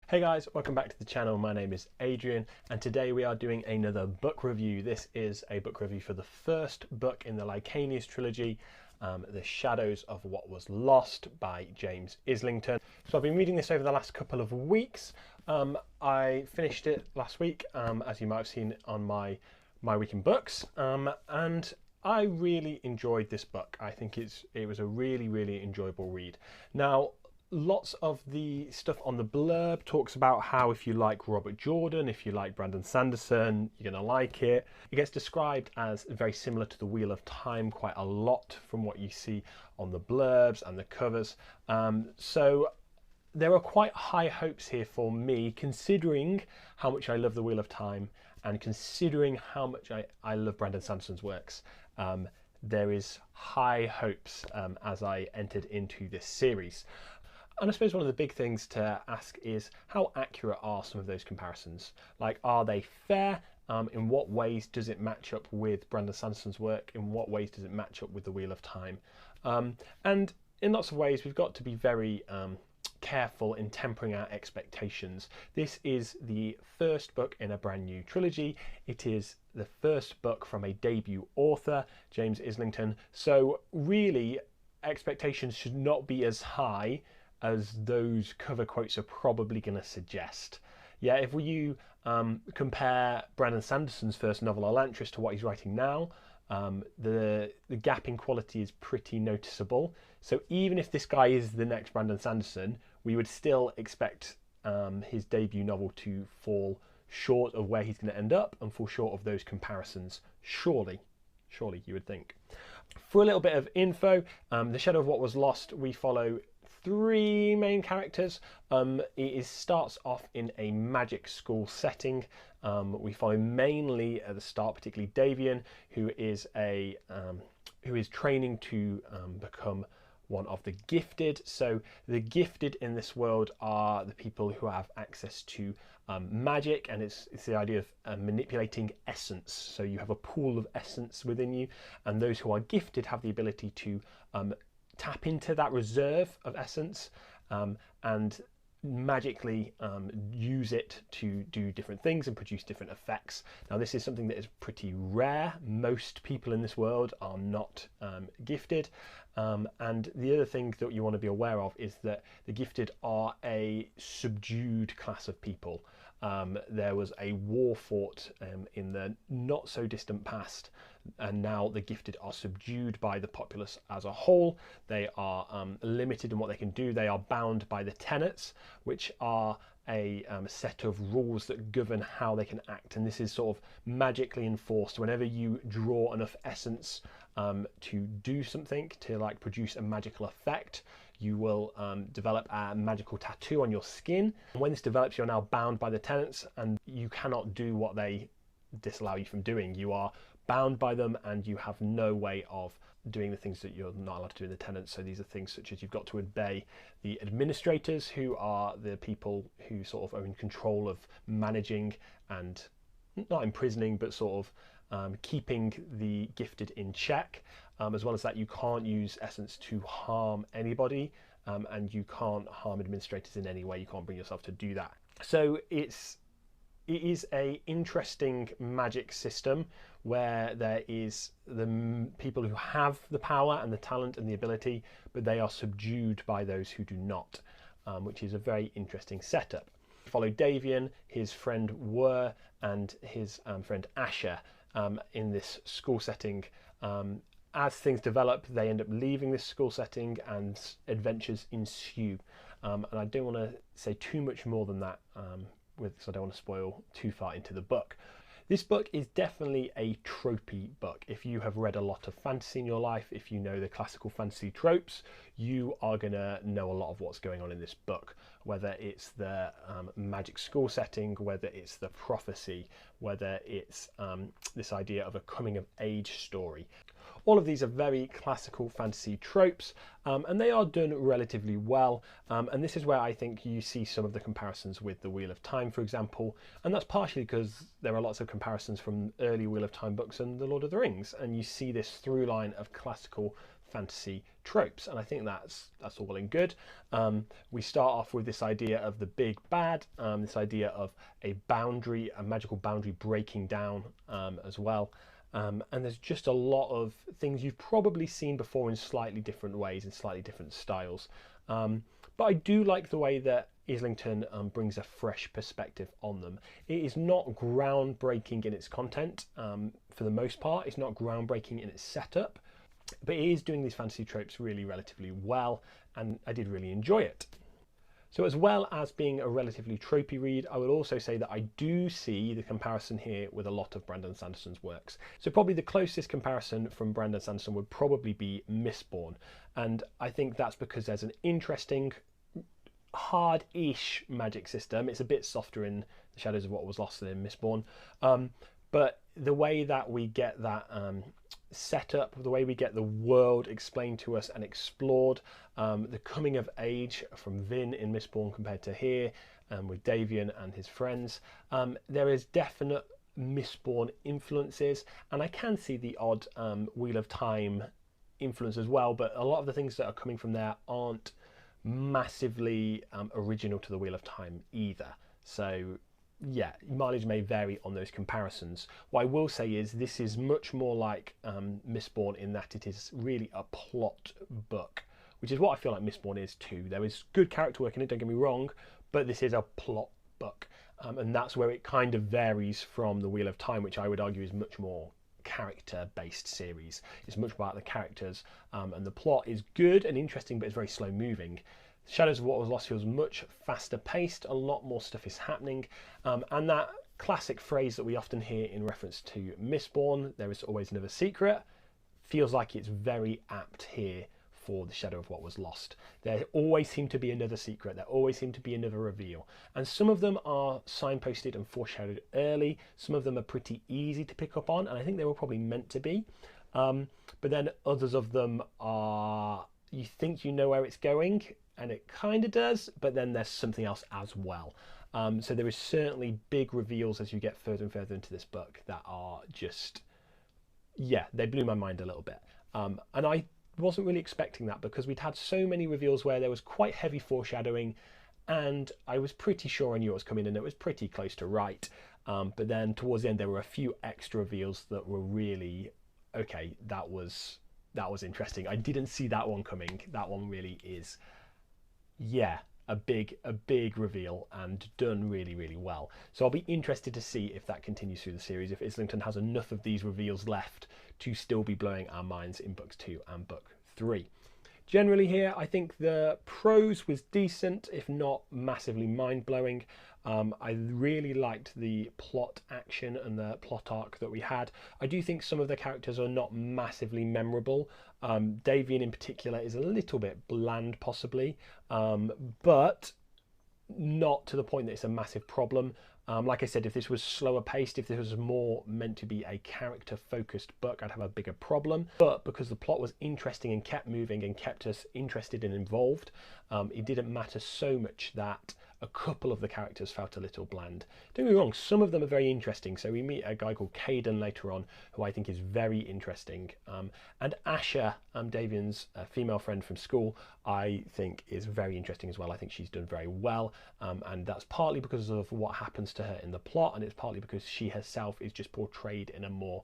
Hey guys, welcome back to the channel. My name is Adrian and today we are doing another book review. This is a book review for the first book in the Lycanius trilogy, The Shadows of What Was Lost by James Islington. So I've been reading this over the last couple of weeks. I finished it last week, as you might have seen on my week in books, and I really enjoyed this book. I think it was a really enjoyable read. Now, lots of the stuff on the blurb talks about how if you like Robert Jordan, if you like Brandon Sanderson, you're going to like it. It gets described as very similar to The Wheel of Time quite a lot from what you see on the blurbs and the covers. So there are quite high hopes here for me, considering how much I love The Wheel of Time and considering how much I love Brandon Sanderson's works. There is high hopes as I entered into this series. And I suppose one of the big things to ask is, how accurate are some of those comparisons? Like, are they fair? In what ways does it match up with Brandon Sanderson's work? In what ways does it match up with The Wheel of Time? And in lots of ways, we've got to be very careful in tempering our expectations. This is the first book in a brand new trilogy. It is the first book from a debut author, James Islington. So really, expectations should not be as high as those cover quotes are probably going to suggest. Yeah, if you compare Brandon Sanderson's first novel, Elantris, to what he's writing now, the gap in quality is pretty noticeable. So even if this guy is the next Brandon Sanderson, we would still expect his debut novel to fall short of where he's going to end up and fall short of those comparisons. Surely you would think. For a little bit of info, The Shadow of What Was Lost, we follow three main characters. It starts off in a magic school setting. We follow mainly at the start, particularly Davian, who is training to become one of the gifted. So the gifted in this world are the people who have access to magic, and it's the idea of manipulating essence. So you have a pool of essence within you, and those who are gifted have the ability to tap into that reserve of essence and magically use it to do different things and produce different effects. Now, this is something that is pretty rare. Most people in this world are not gifted. And the other thing that you want to be aware of is that the gifted are a subdued class of people. There was a war fought in the not so distant past, and now the gifted are subdued by the populace as a whole. They are limited in what they can do. They are bound by the tenets, which are a set of rules that govern how they can act, and this is sort of magically enforced. Whenever you draw enough essence to do something, to like produce a magical effect, you will develop a magical tattoo on your skin. When this develops, you're now bound by the tenets and you cannot do what they disallow you from doing. You are bound by them and you have no way of doing the things that you're not allowed to do in the tenets. So these are things such as you've got to obey the administrators, who are the people who sort of are in control of managing and not imprisoning, but sort of keeping the gifted in check. As well as that, you can't use essence to harm anybody, and you can't harm administrators in any way. You can't bring yourself to do that. So it is a interesting magic system where there is the people who have the power and the talent and the ability, but they are subdued by those who do not, which is a very interesting setup. Follow Davian, his friend Wur, and his friend Asher in this school setting. As things develop, they end up leaving this school setting and adventures ensue. And I don't want to say too much more than that, because I don't want to spoil too far into the book. This book is definitely a tropey book. If you have read a lot of fantasy in your life, if you know the classical fantasy tropes, you are going to know a lot of what's going on in this book, whether it's the magic school setting, whether it's the prophecy, whether it's this idea of a coming of age story. All of these are very classical fantasy tropes, and they are done relatively well. And this is where I think you see some of the comparisons with The Wheel of Time, for example. And that's partially because there are lots of comparisons from early Wheel of Time books and The Lord of the Rings. And you see this through line of classical fantasy tropes, and I think that's all well and good. We start off with this idea of the big bad, this idea of a boundary, a magical boundary breaking down as well. And there's just a lot of things you've probably seen before in slightly different ways, in slightly different styles. But I do like the way that Islington brings a fresh perspective on them. It is not groundbreaking in its content for the most part. It's not groundbreaking in its setup, but it is doing these fantasy tropes really relatively well, and I did really enjoy it. So as well as being a relatively tropey read, I would also say that I do see the comparison here with a lot of Brandon Sanderson's works. So probably the closest comparison from Brandon Sanderson would probably be Mistborn. And I think that's because there's an interesting, hard-ish magic system. It's a bit softer in The Shadows of What Was Lost than in Mistborn. But the way that we get that set up, the way we get the world explained to us and explored, the coming of age from Vin in Mistborn compared to here with Davian and his friends, there is definite Mistborn influences, and I can see the odd Wheel of Time influence as well, but a lot of the things that are coming from there aren't massively original to the Wheel of Time either. So yeah, mileage may vary on those comparisons. What I will say is this is much more like Mistborn in that it is really a plot book, which is what I feel like Mistborn is too. There is good character work in it, don't get me wrong, but this is a plot book. And that's where it kind of varies from the Wheel of Time, which I would argue is much more character-based series. It's much about the characters, and the plot is good and interesting, but it's very slow-moving. Shadows of What Was Lost feels much faster paced, a lot more stuff is happening, and that classic phrase that we often hear in reference to Mistborn, there is always another secret, feels like it's very apt here for The Shadow of What Was Lost. There always seemed to be another secret, there always seemed to be another reveal, and some of them are signposted and foreshadowed early, some of them are pretty easy to pick up on, and I think they were probably meant to be, but then others of them are, you think you know where it's going, and it kind of does, but then there's something else as well. So there is certainly big reveals as you get further and further into this book that are just, yeah, they blew my mind a little bit. And I wasn't really expecting that because we'd had so many reveals where there was quite heavy foreshadowing, and I was pretty sure I knew what was coming and it was pretty close to right. But then towards the end, there were a few extra reveals that were really, okay, that was interesting. I didn't see that one coming. That one really is, yeah, a big reveal and done really, really well. So I'll be interested to see if that continues through the series, if Islington has enough of these reveals left to still be blowing our minds in books 2 and book 3. Generally here, I think the prose was decent, if not massively mind-blowing. I really liked the plot action and the plot arc that we had. I do think some of the characters are not massively memorable. Davian in particular is a little bit bland possibly, but not to the point that it's a massive problem. Like I said, if this was slower paced, if this was more meant to be a character focused book, I'd have a bigger problem. But because the plot was interesting and kept moving and kept us interested and involved, it didn't matter so much that a couple of the characters felt a little bland. Don't get me wrong, some of them are very interesting. So we meet a guy called Caden later on, who I think is very interesting. And Asha, Davian's female friend from school, I think is very interesting as well. I think she's done very well. And that's partly because of what happens to her in the plot, and it's partly because she herself is just portrayed in a more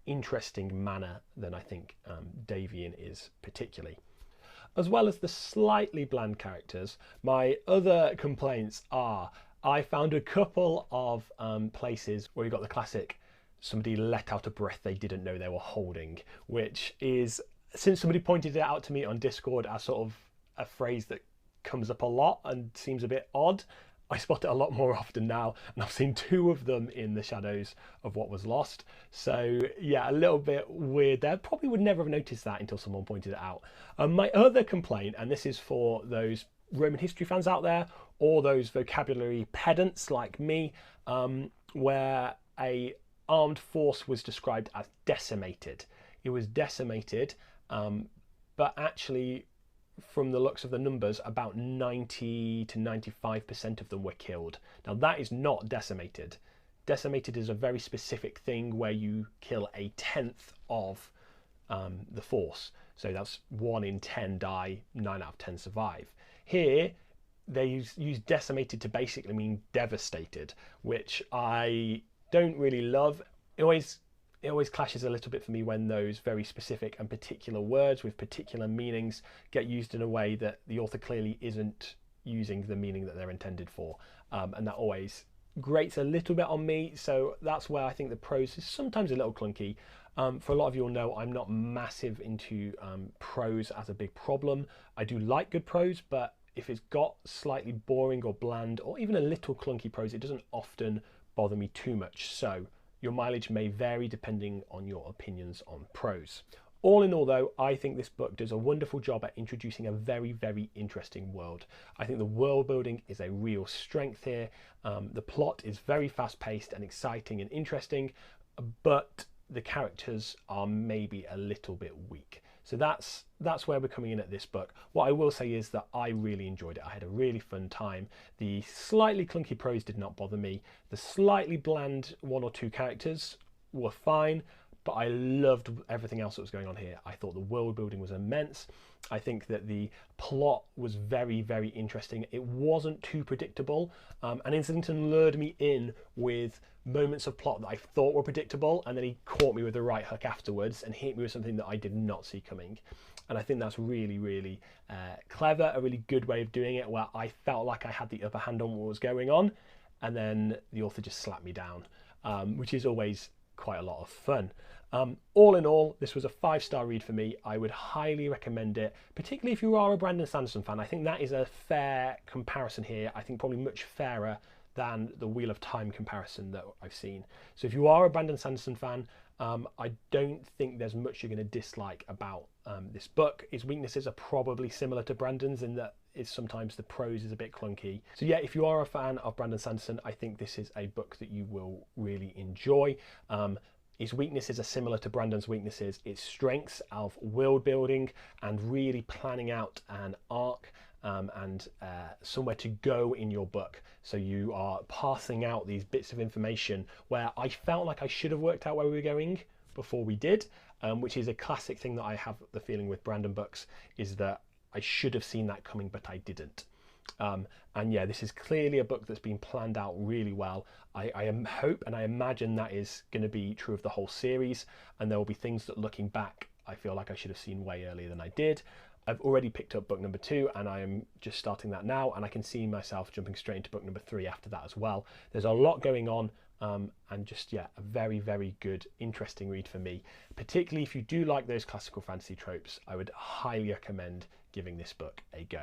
interesting manner than I think Davian is particularly. As well as the slightly bland characters, my other complaints are I found a couple of places where you got the classic somebody let out a breath they didn't know they were holding, which is, since somebody pointed it out to me on Discord as sort of a phrase that comes up a lot and seems a bit odd, I spot it a lot more often now, and I've seen 2 of them in The Shadows of What Was Lost. So yeah, a little bit weird there. Probably would never have noticed that until someone pointed it out. My other complaint, and this is for those Roman history fans out there, or those vocabulary pedants like me, where a armed force was described as decimated. It was decimated, but actually, from the looks of the numbers, about 90 to 95% of them were killed. Now that is not decimated. Decimated is a very specific thing where you kill a tenth of the Force. So that's 1 in 10 die, 9 out of 10 survive. Here, they use decimated to basically mean devastated, which I don't really love. It always clashes a little bit for me when those very specific and particular words with particular meanings get used in a way that the author clearly isn't using the meaning that they're intended for, and that always grates a little bit on me. So that's where I think the prose is sometimes a little clunky. For a lot of you will know I'm not massive into prose as a big problem. I do like good prose, but if it's got slightly boring or bland or even a little clunky prose, it doesn't often bother me too much. So your mileage may vary depending on your opinions on prose. All in all, though, I think this book does a wonderful job at introducing a very, very interesting world. I think the world building is a real strength here. The plot is very fast-paced and exciting and interesting, but the characters are maybe a little bit weak. So that's where we're coming in at this book. What I will say is that I really enjoyed it. I had a really fun time. The slightly clunky prose did not bother me. The slightly bland 1 or 2 characters were fine, but I loved everything else that was going on here. I thought the world building was immense. I think that the plot was very, very interesting. It wasn't too predictable, and Islington lured me in with moments of plot that I thought were predictable, and then he caught me with the right hook afterwards and hit me with something that I did not see coming. And I think that's really, really clever, a really good way of doing it, where I felt like I had the upper hand on what was going on, and then the author just slapped me down, which is always quite a lot of fun. All in all, this was a 5-star read for me. I would highly recommend it, particularly if you are a Brandon Sanderson fan. I think that is a fair comparison here. I think probably much fairer than the Wheel of Time comparison that I've seen. So if you are a Brandon Sanderson fan, I don't think there's much you're going to dislike about this book. His weaknesses are probably similar to Brandon's in that sometimes the prose is a bit clunky. So yeah, if you are a fan of Brandon Sanderson, I think this is a book that you will really enjoy. His weaknesses are similar to Brandon's weaknesses. Its strengths of world building and really planning out an arc and somewhere to go in your book. So you are passing out these bits of information where I felt like I should have worked out where we were going before we did, which is a classic thing that I have the feeling with Brandon books, is that I should have seen that coming, but I didn't. And yeah, this is clearly a book that's been planned out really well. I hope and I imagine that is going to be true of the whole series, and there will be things that, looking back, I feel like I should have seen way earlier than I did. I've already picked up book number 2 and I am just starting that now, and I can see myself jumping straight into book number 3 after that as well. There's a lot going on, and just, yeah, a very, very good, interesting read for me. Particularly if you do like those classical fantasy tropes, I would highly recommend giving this book a go.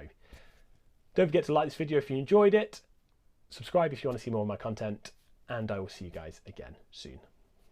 Don't forget to like this video if you enjoyed it, subscribe if you want to see more of my content, and I will see you guys again soon.